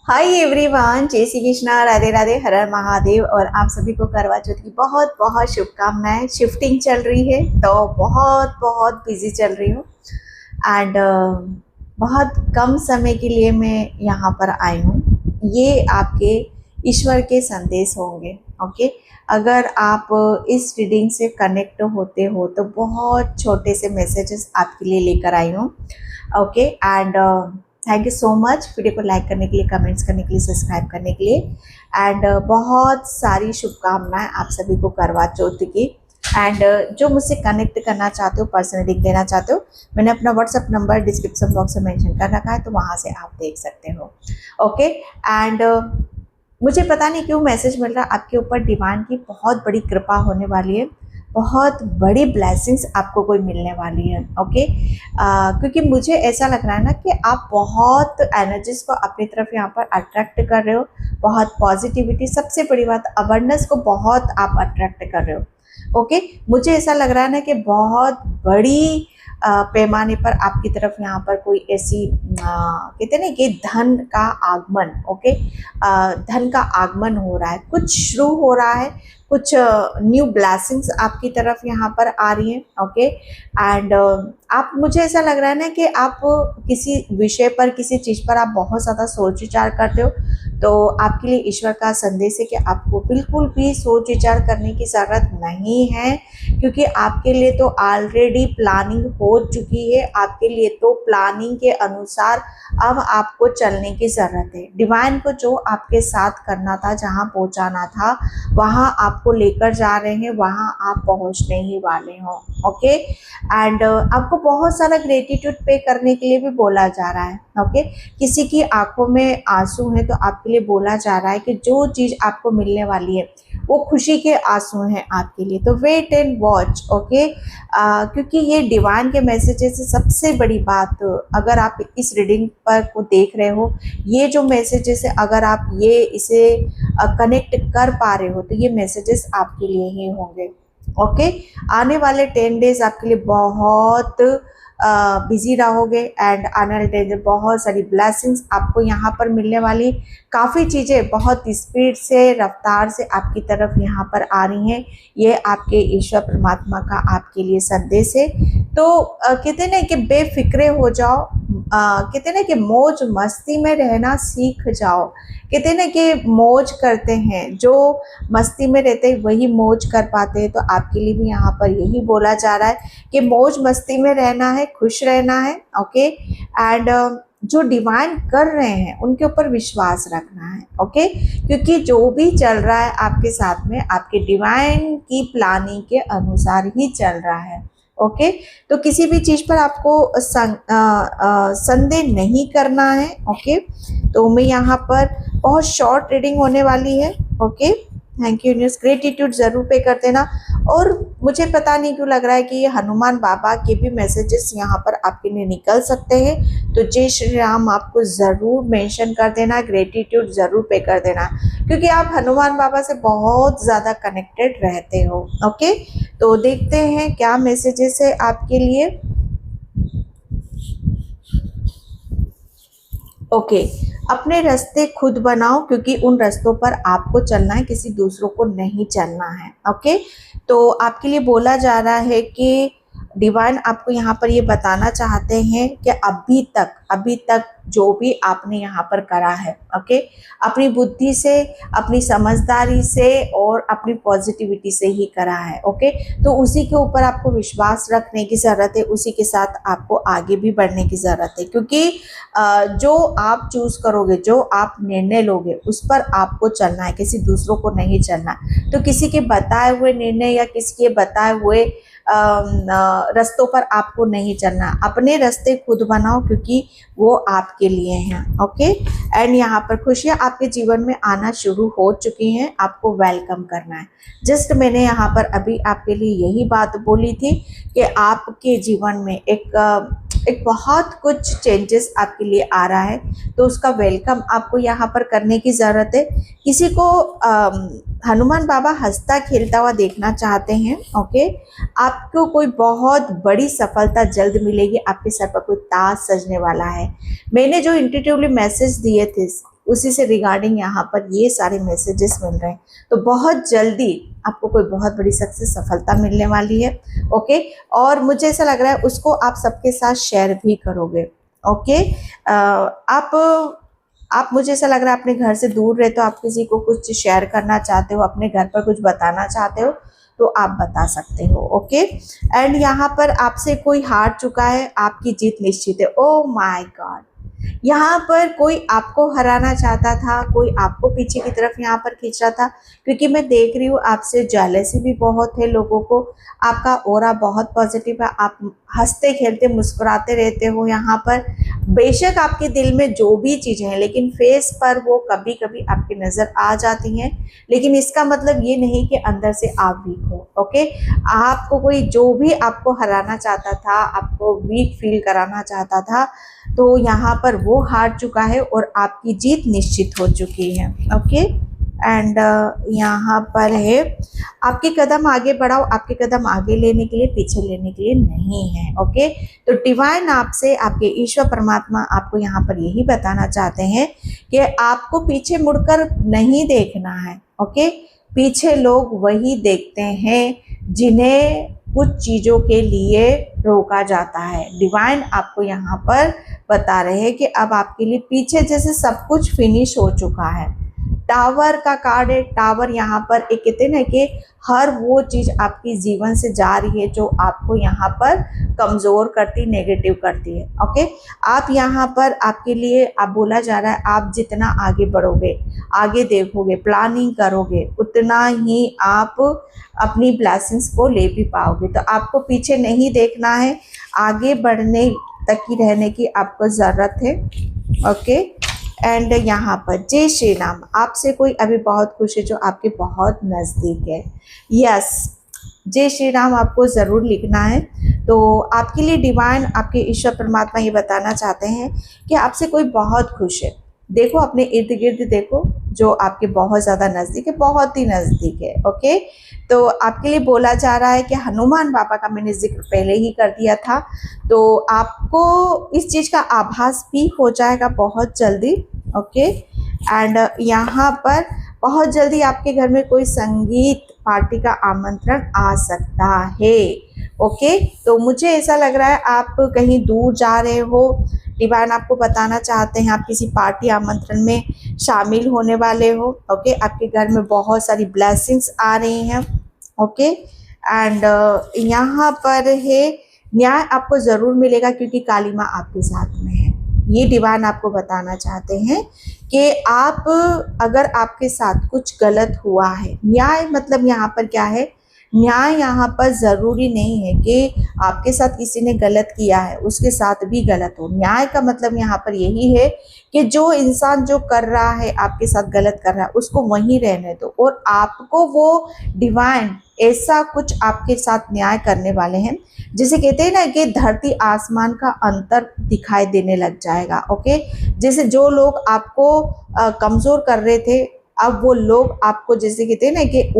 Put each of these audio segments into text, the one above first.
Hi everyone, जय श्री कृष्णा, राधे राधे, हर हर महादेव। और आप सभी को करवा चौथ की बहुत बहुत शुभकामनाएं। शिफ्टिंग चल रही है तो बहुत बहुत बिजी चल रही हूँ एंड बहुत कम समय के लिए मैं यहाँ पर आई हूँ। ये आपके ईश्वर के संदेश होंगे। ओके, अगर आप इस रीडिंग से कनेक्ट होते हो तो बहुत छोटे से मैसेजेस आपके लिए लेकर आई हूँ। Okay and thank you so much video को लाइक करने के लिए, कमेंट्स करने के लिए, सब्सक्राइब करने के लिए एंड बहुत सारी शुभकामनाएं आप सभी को करवा चौथ की। एंड जो मुझसे कनेक्ट करना चाहते हो, पर्सनली देना चाहते हो, मैंने अपना व्हाट्सअप नंबर डिस्क्रिप्शन बॉक्स में मेंशन कर रखा है, तो वहाँ से आप देख सकते हो। ओके एंड मुझे पता नहीं क्यों मैसेज मिल रहा है आपके ऊपर डिवाइन की बहुत बड़ी कृपा होने वाली है, बहुत बड़ी ब्लेसिंग्स आपको कोई मिलने वाली है। ओके क्योंकि मुझे ऐसा लग रहा है ना कि आप बहुत एनर्जीज को अपनी तरफ यहाँ पर अट्रैक्ट कर रहे हो, बहुत पॉजिटिविटी, सबसे बड़ी बात अबंडेंस को बहुत आप अट्रैक्ट कर रहे हो। ओके मुझे ऐसा लग रहा है ना कि बहुत बड़ी पैमाने पर आपकी तरफ यहाँ पर कोई ऐसी कहते ना कि धन का आगमन। ओके धन का आगमन हो रहा है, कुछ शुरू हो रहा है, कुछ न्यू ब्लेसिंग्स आपकी तरफ यहाँ पर आ रही हैं। ओके एंड आप, मुझे ऐसा लग रहा है ना कि आप किसी विषय पर, किसी चीज़ पर आप बहुत ज़्यादा सोच विचार करते हो, तो आपके लिए ईश्वर का संदेश है कि आपको बिल्कुल भी सोच विचार करने की ज़रूरत नहीं है, क्योंकि आपके लिए तो ऑलरेडी प्लानिंग हो चुकी है। आपके लिए तो प्लानिंग के अनुसार अब आपको चलने की ज़रूरत है। डिवाइन को जो आपके साथ करना था, जहाँ पहुँचाना था, वहाँ आपको लेकर जा रहे हैं, वहाँ आप पहुँचने ही वाले हो। ओके एंड आपको बहुत सारा ग्रेटिट्यूड पे करने के लिए भी बोला जा रहा है। ओके किसी की आंखों में आंसू हैं तो आपके लिए बोला जा रहा है कि जो चीज़ आपको मिलने वाली है वो खुशी के आंसू हैं आपके लिए, तो वेट एंड वॉच। ओके क्योंकि ये डिवाइन के मैसेजेस से सबसे बड़ी बात, अगर आप इस रीडिंग पर को देख रहे हो, ये जो मैसेजेस है, अगर आप ये इसे कनेक्ट कर पा रहे हो, तो ये मैसेजेस आपके लिए ही होंगे। ओके आने वाले 10 डेज आपके लिए बहुत बिजी रहोगे एंड आने वाले 10 डेज बहुत सारी ब्लेसिंग्स आपको यहाँ पर मिलने वाली। काफ़ी चीज़ें बहुत स्पीड से, रफ्तार से आपकी तरफ यहाँ पर आ रही हैं। ये आपके ईश्वर परमात्मा का आपके लिए संदेश है। तो कहते ना कि बेफिक्रे हो जाओ, कहते ना कि मौज मस्ती में रहना सीख जाओ। कहते ना कि मौज करते हैं, जो मस्ती में रहते हैं वही मौज कर पाते हैं। तो आपके लिए भी यहाँ पर यही बोला जा रहा है कि मौज मस्ती में रहना है, खुश रहना है। ओके एंड जो डिवाइन कर रहे हैं उनके ऊपर विश्वास रखना है। ओके क्योंकि जो भी चल रहा है आपके साथ में, आपके डिवाइन की प्लानिंग के अनुसार ही चल रहा है। ओके तो किसी भी चीज़ पर आपको संदेह नहीं करना है। ओके तो मैं यहाँ पर, बहुत शॉर्ट रीडिंग होने वाली है। Okay thank you news, gratitude ज़रूर पे कर देना। और मुझे पता नहीं क्यों लग रहा है कि ये हनुमान बाबा के भी मैसेजेस यहाँ पर आपके लिए निकल सकते हैं, तो जय श्री राम आपको ज़रूर मेंशन कर देना, ग्रेटिट्यूड ज़रूर पे कर देना, क्योंकि आप हनुमान बाबा से बहुत ज़्यादा कनेक्टेड रहते हो। ओके तो देखते हैं क्या मैसेजेस है आपके लिए। ओके अपने रास्ते खुद बनाओ, क्योंकि उन रास्तों पर आपको चलना है, किसी दूसरों को नहीं चलना है। ओके तो आपके लिए बोला जा रहा है कि डिवाइन आपको यहाँ पर ये बताना चाहते हैं कि अभी तक जो भी आपने यहाँ पर करा है, ओके अपनी बुद्धि से, अपनी समझदारी से और अपनी पॉजिटिविटी से ही करा है। ओके तो उसी के ऊपर आपको विश्वास रखने की ज़रूरत है, उसी के साथ आपको आगे भी बढ़ने की ज़रूरत है, क्योंकि जो आप चूज़ करोगे, जो आप निर्णय लोगे, उस पर आपको चलना है, किसी दूसरों को नहीं चलना। तो किसी के बताए हुए निर्णय या किसी के बताए हुए रास्तों पर आपको नहीं चलना, अपने रास्ते खुद बनाओ, क्योंकि वो आपके लिए हैं। ओके एंड यहाँ पर खुशियाँ आपके जीवन में आना शुरू हो चुकी हैं, आपको वेलकम करना है। जस्ट मैंने यहाँ पर अभी आपके लिए यही बात बोली थी कि आपके जीवन में एक बहुत कुछ चेंजेस आपके लिए आ रहा है, तो उसका वेलकम आपको यहाँ पर करने की ज़रूरत है। किसी को हनुमान बाबा हंसता खेलता हुआ देखना चाहते हैं। ओके, आपको कोई बहुत बड़ी सफलता जल्द मिलेगी, आपके सर पर कोई ताज सजने वाला है। मैंने जो इंट्यूटिवली मैसेज दिए थे उसी से रिगार्डिंग यहाँ पर ये सारे मैसेजेस मिल रहे हैं। तो बहुत जल्दी आपको कोई बहुत बड़ी सक्सेस सफलता मिलने वाली है। ओके, और मुझे ऐसा लग रहा है उसको आप सबके साथ शेयर भी करोगे। ओके, आप मुझे ऐसा लग रहा है अपने घर से दूर रहते हो, आप किसी को कुछ शेयर करना चाहते हो, अपने घर पर कुछ बताना चाहते हो तो आप बता सकते हो। ओके, एंड यहाँ पर आपसे कोई हार चुका है, आपकी जीत निश्चित है। ओह माय गॉड, यहाँ पर कोई आपको हराना चाहता था, कोई आपको पीछे की तरफ यहाँ पर खींच रहा था, क्योंकि मैं देख रही हूँ आपसे जेलसी भी बहुत है लोगों को। आपका ऑरा बहुत पॉजिटिव है, आप हंसते खेलते मुस्कुराते रहते हो यहाँ पर। बेशक आपके दिल में जो भी चीज़ें हैं लेकिन फेस पर वो कभी कभी आपकी नज़र आ जाती हैं, लेकिन इसका मतलब ये नहीं कि अंदर से आप वीक हो। ओके, आपको कोई जो भी आपको हराना चाहता था, आपको वीक फील कराना चाहता था, तो यहाँ पर वो हार चुका है और आपकी जीत निश्चित हो चुकी है। ओके, एंड यहाँ पर है आपके कदम आगे बढ़ाओ, आपके कदम आगे लेने के लिए, पीछे लेने के लिए नहीं है। ओके, तो डिवाइन आपसे, आपके ईश्वर परमात्मा आपको यहाँ पर यही बताना चाहते हैं कि आपको पीछे मुड़कर नहीं देखना है। ओके, पीछे लोग वही देखते हैं जिन्हें कुछ चीज़ों के लिए रोका जाता है। डिवाइन आपको यहाँ पर बता रहे हैं कि अब आपके लिए पीछे जैसे सब कुछ फिनिश हो चुका है। टावर का कार्ड है, टावर यहाँ पर एक कहते हैं ना कि हर वो चीज़ आपकी जीवन से जा रही है जो आपको यहाँ पर कमज़ोर करती, नेगेटिव करती है। ओके, आप यहाँ पर आपके लिए आप बोला जा रहा है आप जितना आगे बढ़ोगे, आगे देखोगे, प्लानिंग करोगे, उतना ही आप अपनी ब्लेसिंग्स को ले भी पाओगे। तो आपको पीछे नहीं देखना है, आगे बढ़ने तक ही रहने की आपको ज़रूरत है। ओके, एंड यहाँ पर जय श्री राम, आपसे कोई अभी बहुत खुश है जो आपके बहुत नज़दीक है। यस, जय श्री राम आपको ज़रूर लिखना है। तो आपके लिए डिवाइन, आपके ईश्वर परमात्मा ये बताना चाहते हैं कि आपसे कोई बहुत खुश है। देखो अपने इर्द गिर्द देखो, जो आपके बहुत ज़्यादा नज़दीक है, बहुत ही नज़दीक है। ओके, तो आपके लिए बोला जा रहा है कि हनुमान बाबा का मैंने जिक्र पहले ही कर दिया था, तो आपको इस चीज़ का आभास भी हो जाएगा बहुत जल्दी। ओके, एंड यहाँ पर बहुत जल्दी आपके घर में कोई संगीत पार्टी का आमंत्रण आ सकता है। ओके, तो मुझे ऐसा लग रहा है आप कहीं दूर जा रहे हो, डिवाइन आपको बताना चाहते हैं आप किसी पार्टी आमंत्रण में शामिल होने वाले हो। ओके, आपके घर में बहुत सारी ब्लेसिंग्स आ रही हैं। ओके, एंड यहाँ पर है न्याय आपको ज़रूर मिलेगा क्योंकि काली माँ आपके साथ में है। ये डिवाइन आपको बताना चाहते हैं कि आप अगर आपके साथ कुछ गलत हुआ है, न्याय मतलब यहाँ पर क्या है, न्याय यहाँ पर ज़रूरी नहीं है कि आपके साथ किसी ने गलत किया है उसके साथ भी गलत हो। न्याय का मतलब यहाँ पर यही है कि जो इंसान जो कर रहा है, आपके साथ गलत कर रहा है, उसको वहीं रहने दो और आपको वो डिवाइन ऐसा कुछ आपके साथ न्याय करने वाले हैं जिसे कहते हैं ना कि धरती आसमान का अंतर दिखाई देने लग जाएगा। ओके, जैसे जो लोग आपको कमज़ोर कर रहे थे, अब वो लोग आपको जैसे कहते हैं ना कि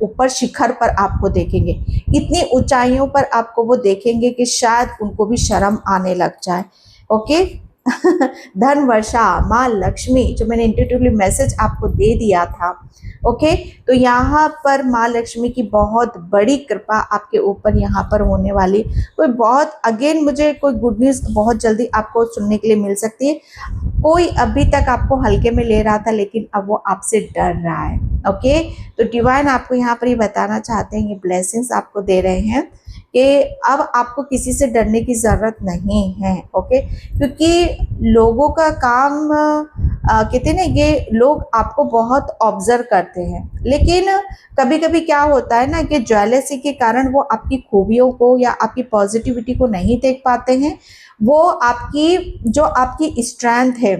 ऊपर शिखर पर आपको देखेंगे, इतनी ऊंचाइयों पर आपको वो देखेंगे कि शायद उनको भी शर्म आने लग जाए। ओके, धन वर्षा, माँ लक्ष्मी, जो मैंने इंट्यूटिवली मैसेज आपको दे दिया था। ओके, तो यहाँ पर माँ लक्ष्मी की बहुत बड़ी कृपा आपके ऊपर यहाँ पर होने वाली, कोई बहुत अगेन मुझे कोई गुड न्यूज़ बहुत जल्दी आपको सुनने के लिए मिल सकती है। कोई अभी तक आपको हल्के में ले रहा था लेकिन अब वो आपसे डर रहा है। ओके, तो डिवाइन आपको यहाँ पर ये बताना चाहते हैं, ये ब्लेसिंग्स आपको दे रहे हैं कि अब आपको किसी से डरने की ज़रूरत नहीं है। ओके, क्योंकि लोगों का काम कहते हैं ना, ये लोग आपको बहुत ऑब्जर्व करते हैं, लेकिन कभी कभी क्या होता है ना कि जेलसी के कारण वो आपकी खूबियों को या आपकी पॉजिटिविटी को नहीं देख पाते हैं। वो आपकी जो आपकी स्ट्रेंथ है,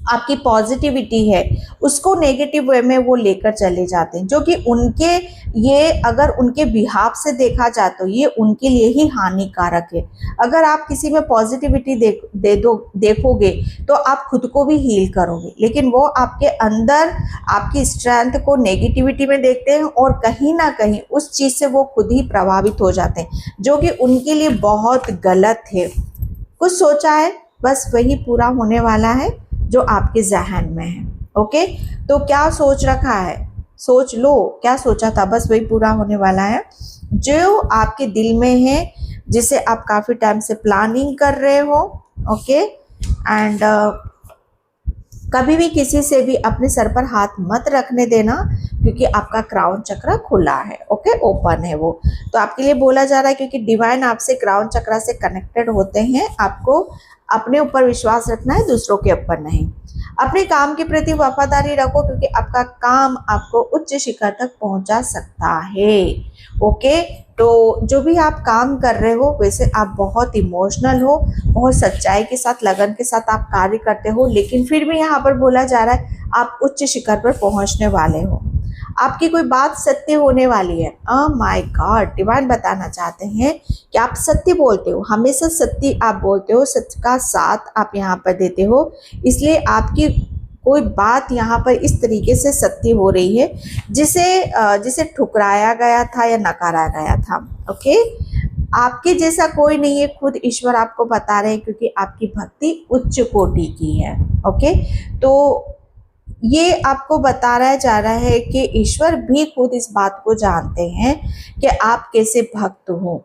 आपकी पॉजिटिविटी है उसको नेगेटिव वे में वो लेकर चले जाते हैं, जो कि उनके, ये अगर उनके बिहाफ से देखा जाए तो ये उनके लिए ही हानिकारक है। अगर आप किसी में पॉजिटिविटी देखोगे तो आप खुद को भी हील करोगे, लेकिन वो आपके अंदर आपकी स्ट्रेंथ को नेगेटिविटी में देखते हैं और कहीं ना कहीं उस चीज़ से वो खुद ही प्रभावित हो जाते हैं, जो कि उनके लिए बहुत गलत है। कुछ सोचा है बस वही पूरा होने वाला है जो आपके जहन में है। ओके, तो क्या सोच रखा है, सोच लो क्या सोचा था, बस वही पूरा होने वाला है जो आपके दिल में है, जिसे आप काफ़ी टाइम से प्लानिंग कर रहे हो। ओके, एंड कभी भी किसी से भी अपने सर पर हाथ मत रखने देना, क्योंकि आपका क्राउन चक्र खुला है। ओके, ओपन है वो, तो आपके लिए बोला जा रहा है क्योंकि डिवाइन आपसे क्राउन चक्र से कनेक्टेड होते हैं। आपको अपने ऊपर विश्वास रखना है, दूसरों के ऊपर नहीं। अपने काम के प्रति वफादारी रखो, क्योंकि आपका काम आपको उच्च शिखर तक पहुंचा सकता है। ओके, तो जो भी आप काम कर रहे हो वैसे आप बहुत इमोशनल हो, बहुत सच्चाई के साथ, लगन के साथ आप कार्य करते हो, लेकिन फिर भी यहाँ पर बोला जा रहा है आप उच्च शिखर पर पहुंचने वाले हो। आपकी कोई बात सत्य होने वाली है। माय गॉड, डिवाइन बताना चाहते हैं कि आप सत्य बोलते हो, हमेशा सत्य आप बोलते हो, सत्य का साथ आप यहाँ पर देते हो, इसलिए आपकी कोई बात यहाँ पर इस तरीके से सत्य हो रही है जिसे ठुकराया गया था या नकारा गया था। ओके, आपके जैसा कोई नहीं है, खुद ईश्वर आपको बता रहे हैं, क्योंकि आपकी भक्ति उच्च कोटि की है। ओके, तो ये आपको बताया जा रहा है कि ईश्वर भी खुद इस बात को जानते हैं कि आप कैसे भक्त हो।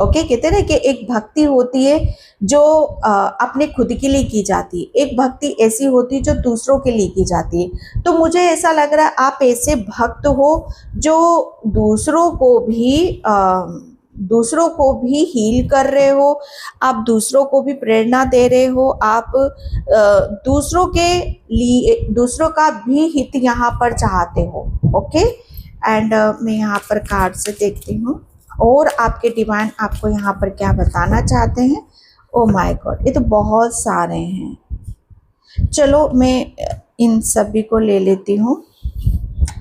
ओके, कहते हैं कि एक भक्ति होती है जो अपने खुद के लिए की जाती है, एक भक्ति ऐसी होती है जो दूसरों के लिए की जाती है। तो मुझे ऐसा लग रहा है आप ऐसे भक्त हो जो दूसरों को भी हील कर रहे हो, आप दूसरों को भी प्रेरणा दे रहे हो, आप दूसरों के लिए, दूसरों का भी हित यहाँ पर चाहते हो। ओके, एंड मैं यहाँ पर कार्ड से देखती हूँ और आपके डिवाइन आपको यहाँ पर क्या बताना चाहते हैं। ओ माय गॉड, ये तो बहुत सारे हैं। चलो मैं इन सभी को ले लेती हूँ।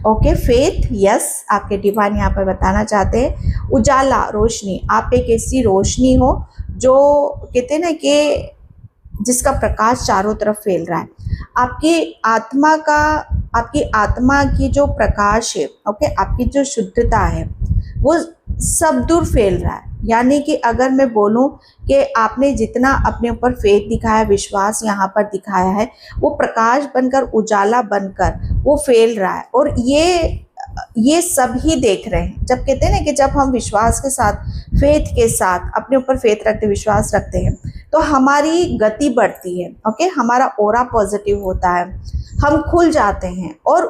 ओके, फेथ, यस, आपके डिवाइन यहाँ पर बताना चाहते हैं उजाला, रोशनी। आप एक ऐसी रोशनी हो जो कहते हैं ना कि जिसका प्रकाश चारों तरफ फैल रहा है। आपकी आत्मा की जो प्रकाश है, ओके, आपकी जो शुद्धता है वो सब दूर फैल रहा है। यानी कि अगर मैं बोलूं कि आपने जितना अपने ऊपर फेथ दिखाया, विश्वास यहाँ पर दिखाया है, वो प्रकाश बनकर, उजाला बनकर वो फैल रहा है, और ये सब ही देख रहे हैं। जब कहते हैं ना कि जब हम विश्वास के साथ, फेथ के साथ अपने ऊपर फेथ रखते, विश्वास रखते हैं, तो हमारी गति बढ़ती है। ओके, हमारा ऑरा पॉजिटिव होता है, हम खुल जाते हैं और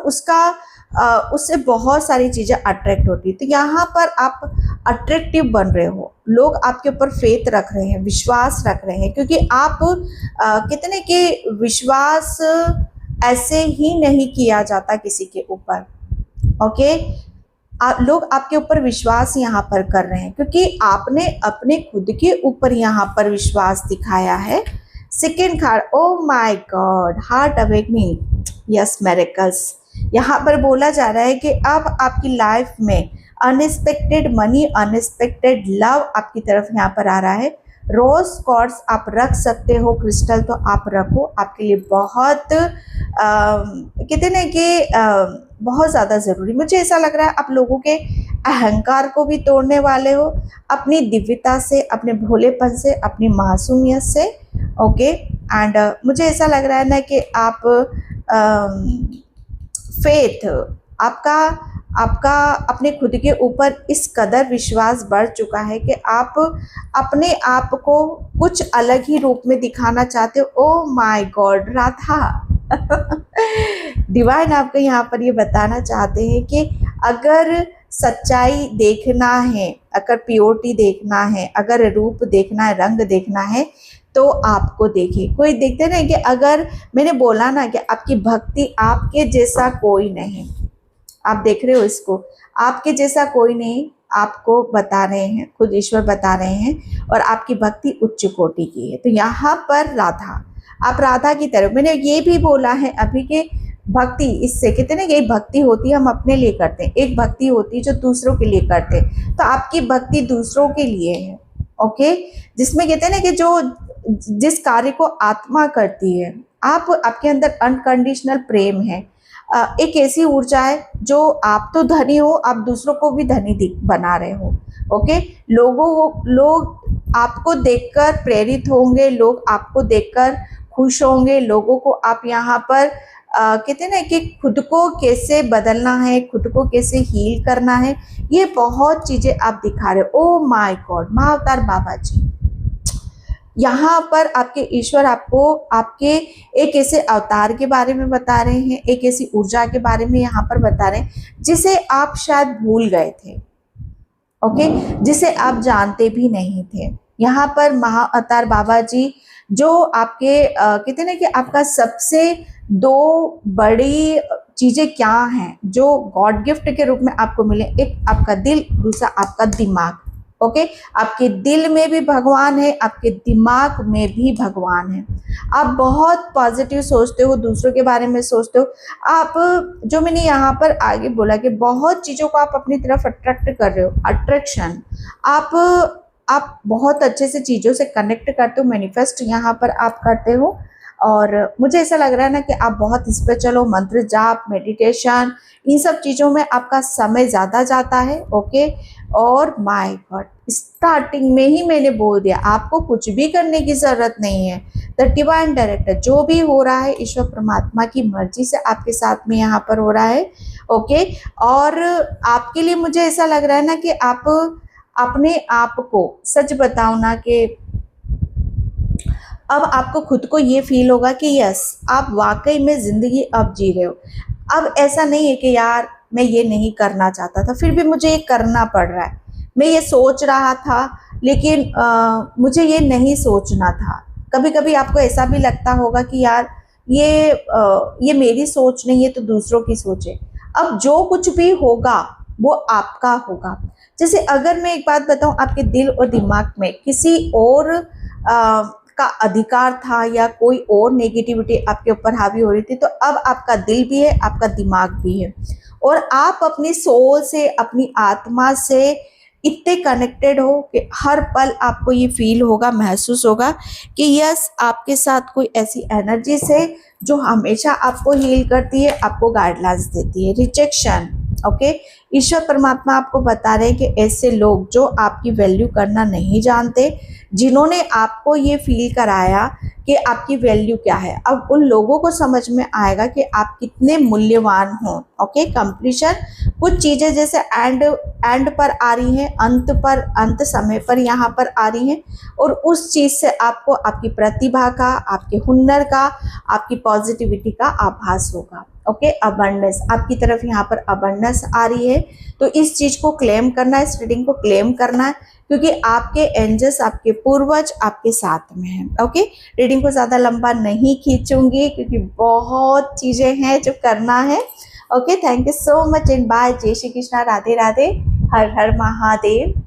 उससे बहुत सारी चीज़ें अट्रैक्ट होती है। तो यहाँ पर आप अट्रैक्टिव बन रहे हो, लोग आपके ऊपर फेथ रख रहे हैं, विश्वास रख रहे हैं, क्योंकि आप कहते हैं कि विश्वास ऐसे ही नहीं किया जाता किसी के ऊपर। ओके, लोग आपके ऊपर विश्वास यहाँ पर कर रहे हैं क्योंकि आपने अपने खुद के ऊपर यहाँ पर विश्वास दिखाया है। Second card, oh my God, heart awakening, yes, miracles. यहाँ पर बोला जा रहा है कि अब आपकी लाइफ में अनएक्सपेक्टेड मनी, अनएक्सपेक्टेड लव आपकी तरफ यहाँ पर आ रहा है। रोज क्वार्ट्ज आप रख सकते हो, क्रिस्टल तो आप रखो, आपके लिए बहुत कहते ना कि बहुत ज़्यादा ज़रूरी। मुझे ऐसा लग रहा है आप लोगों के अहंकार को भी तोड़ने वाले हो, अपनी दिव्यता से, अपने भोलेपन से, अपनी मासूमियत से। ओके, एंड मुझे ऐसा लग रहा है ना कि आप फेथ, आपका अपने खुद के ऊपर इस कदर विश्वास बढ़ चुका है कि आप अपने आप को कुछ अलग ही रूप में दिखाना चाहते हो। Oh my God, Radha divine आपको यहाँ पर ये बताना चाहते हैं कि अगर सच्चाई देखना है, अगर प्योरिटी देखना है, अगर रूप देखना है, रंग देखना है, तो आपको देखिए। कोई देखते ना कि अगर मैंने बोला ना कि आपकी भक्ति, आपके जैसा कोई नहीं, आप देख रहे हो इसको, आपके जैसा कोई नहीं, आपको बता रहे हैं, खुद ईश्वर बता रहे हैं, और आपकी भक्ति उच्च कोटि की है। तो यहाँ पर राधा आप राधा की तरह, मैंने ये भी बोला है अभी के भक्ति, इससे कहते हैं ना, यही भक्ति होती है हम अपने लिए करते हैं, एक भक्ति होती है जो दूसरों के लिए करते हैं, तो आपकी भक्ति दूसरों के लिए है। ओके, जिसमें कहते हैं ना कि जो जिस कार्य को आत्मा करती है, आप आपके अंदर अनकंडीशनल प्रेम है, एक ऐसी ऊर्जा है जो आप तो धनी हो, आप दूसरों को भी धनी बना रहे हो। ओके, लोग आपको देखकर प्रेरित होंगे, लोग आपको देखकर खुश होंगे, लोगों को आप यहाँ पर कहते हैं ना कि खुद को कैसे बदलना है, खुद को कैसे हील करना है, ये बहुत चीजें आप दिखा रहे हो। ओ माय गॉड, महाअवतार बाबा जी यहाँ पर आपके ईश्वर आपको आपके एक ऐसे अवतार के बारे में बता रहे हैं, एक ऐसी ऊर्जा के बारे में यहाँ पर बता रहे हैं जिसे आप शायद भूल गए थे। ओके, जिसे आप जानते भी नहीं थे। यहाँ पर महाअवतार बाबा जी जो आपके कहते हैं ना कि आपका सबसे दो बड़ी चीजें क्या हैं जो गॉड गिफ्ट के रूप में आपको मिले, एक आपका दिल, दूसरा आपका दिमाग। ओके, आपके दिल में भी भगवान है, आपके दिमाग में भी भगवान है। आप बहुत पॉजिटिव सोचते हो, दूसरों के बारे में सोचते हो। आप, जो मैंने यहाँ पर आगे बोला कि बहुत चीज़ों को आप अपनी तरफ अट्रैक्ट कर रहे हो, अट्रैक्शन, आप बहुत अच्छे से चीज़ों से कनेक्ट करते हो, मैनिफेस्ट यहाँ पर आप करते हो। और मुझे ऐसा लग रहा है ना कि आप बहुत स्पिरिचुअल हो, मंत्र जाप, मेडिटेशन, इन सब चीज़ों में आपका समय ज़्यादा जाता है। ओके, और माय गॉड, स्टार्टिंग में ही मैंने बोल दिया आपको कुछ भी करने की ज़रूरत नहीं है। द डिवाइन डायरेक्टर, जो भी हो रहा है ईश्वर परमात्मा की मर्जी से आपके साथ में यहाँ पर हो रहा है। ओके, और आपके लिए मुझे ऐसा लग रहा है ना कि आप अपने आप को, सच बताओ ना, कि अब आपको खुद को ये फील होगा कि यस, आप वाकई में ज़िंदगी अब जी रहे हो। अब ऐसा नहीं है कि यार मैं ये नहीं करना चाहता था, फिर भी मुझे ये करना पड़ रहा है। मैं ये सोच रहा था लेकिन मुझे ये नहीं सोचना था। कभी कभी आपको ऐसा भी लगता होगा कि यार ये मेरी सोच नहीं है, तो दूसरों की सोच है। अब जो कुछ भी होगा वो आपका होगा। जैसे अगर मैं एक बात बताऊं, आपके दिल और दिमाग में किसी और का अधिकार था या कोई और नेगेटिविटी आपके ऊपर हावी हो रही थी, तो अब आपका दिल भी है, आपका दिमाग भी है, और आप अपनी सोल से, अपनी आत्मा से इतने कनेक्टेड हो कि हर पल आपको ये फील होगा, महसूस होगा कि यस, आपके साथ कोई ऐसी एनर्जी से जो हमेशा आपको हील करती है, आपको गाइडलाइंस देती है। रिजेक्शन, ओके, ईश्वर परमात्मा आपको बता रहे हैं कि ऐसे लोग जो आपकी वैल्यू करना नहीं जानते, जिन्होंने आपको ये फील कराया कि आपकी वैल्यू क्या है, अब उन लोगों को समझ में आएगा कि आप कितने मूल्यवान हो। ओके, कंप्लीशन, कुछ चीज़ें जैसे एंड पर आ रही हैं, अंत समय पर यहाँ पर आ रही हैं, और उस चीज़ से आपको आपकी प्रतिभा का, आपके हुनर का, आपकी पॉजिटिविटी का आभास होगा। ओके, अबंडेंस, आपकी तरफ यहाँ पर अबंडेंस आ रही है, तो इस चीज़ को क्लेम करना है, इस रीडिंग को क्लेम करना है, क्योंकि आपके एंजल्स, आपके पूर्वज आपके साथ में हैं। ओके, रीडिंग को ज़्यादा लंबा नहीं खींचूंगी क्योंकि बहुत चीज़ें हैं जो करना है। Okay, thank you so much and bye. Jai Shri Krishna, Radhe Radhe, her her Mahadev.